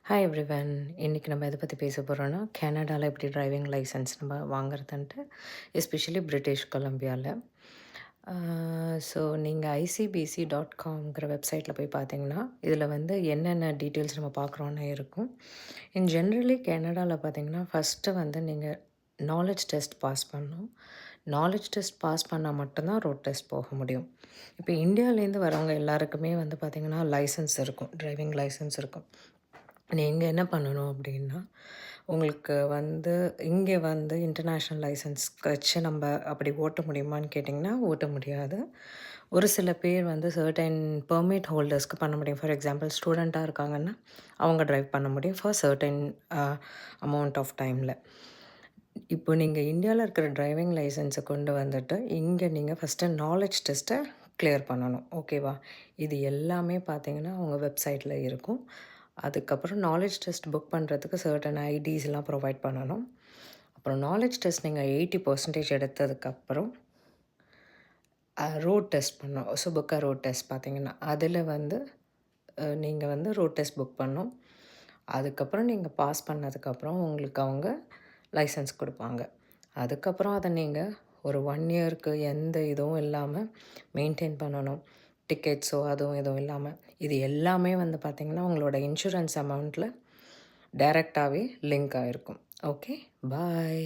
Hi everyone. இன்றைக்கி நம்ம எதை பற்றி பேச போகிறோன்னா, கனடாவில் எப்படி டிரைவிங் லைசன்ஸ் நம்ம வாங்குறதுன்ட்டு, எஸ்பெஷலி பிரிட்டிஷ் கொலம்பியாவில். ஸோ நீங்கள் ICBC.comங்கிற வெப்சைட்டில் போய் பார்த்தீங்கன்னா, இதில் வந்து என்னென்ன டீட்டெயில்ஸ் நம்ம பார்க்குறோன்னு இருக்கும். இன் ஜென்ரலி கனடாவில் பார்த்தீங்கன்னா, ஃபஸ்ட்டு வந்து நீங்கள் நாலேஜ் டெஸ்ட் பாஸ் பண்ணணும். நாலேஜ் டெஸ்ட் பாஸ் பண்ணால் மட்டும்தான் ரோட் டெஸ்ட் போக முடியும். இப்போ இந்தியாவிலேருந்து வரவங்க எல்லாருக்குமே வந்து பார்த்திங்கன்னா லைசன்ஸ் இருக்கும், டிரைவிங் லைசன்ஸ் இருக்கும். நீங்கள் என்ன பண்ணணும் அப்படின்னா, உங்களுக்கு வந்து இங்கே வந்து இன்டர்நேஷ்னல் லைசன்ஸ் வச்சு நம்ம அப்படி ஓட்ட முடியுமான்னு கேட்டிங்கன்னா, ஓட்ட முடியாது. ஒரு சில பேர் வந்து சர்டைன் பெர்மிட் ஹோல்டர்ஸ்க்கு பண்ண முடியும். ஃபார் எக்ஸாம்பிள் ஸ்டூடெண்ட்டாக இருக்காங்கன்னா, அவங்க ட்ரைவ் பண்ண முடியும் ஃபார் சர்டைன் அமௌண்ட் ஆஃப் டைமில். இப்போ நீங்கள் இந்தியாவில் இருக்கிற டிரைவிங் லைசன்ஸை கொண்டு வந்துட்டு, இங்கே நீங்கள் ஃபஸ்ட்டு நாலேஜ் டெஸ்ட்டை கிளியர் பண்ணணும். ஓகேவா? இது எல்லாமே பார்த்தீங்கன்னா, உங்கள் வெப்சைட்டில் இருக்கும். அதுக்கப்புறம் நாலேஜ் டெஸ்ட் புக் பண்ணுறதுக்கு சர்டன் ஐடிஸ்லாம் ப்ரொவைட் பண்ணணும். அப்புறம் நாலேஜ் டெஸ்ட் நீங்கள் 80% எடுத்ததுக்கப்புறம் ரோட் டெஸ்ட் பண்ணணும். சுபுக்கா ரோட் டெஸ்ட் பார்த்தீங்கன்னா, அதில் வந்து நீங்கள் வந்து ரோட் டெஸ்ட் புக் பண்ணணும். அதுக்கப்புறம் நீங்கள் பாஸ் பண்ணதுக்கப்புறம் உங்களுக்கு அவங்க லைசன்ஸ் கொடுப்பாங்க. அதுக்கப்புறம் அதை நீங்கள் ஒரு 1 இயருக்கு எந்த இதுவும் இல்லாமல் மெயின்டைன் பண்ணணும். டிக்கெட்ஸோ அதுவும் எதுவும் இல்லாமல். இது எல்லாமே வந்து பார்த்திங்கன்னா, உங்களோட இன்சூரன்ஸ் அமௌண்ட்டில் டைரெக்டாகவே லிங்க் ஆகிருக்கும். ஓகே, பாய்.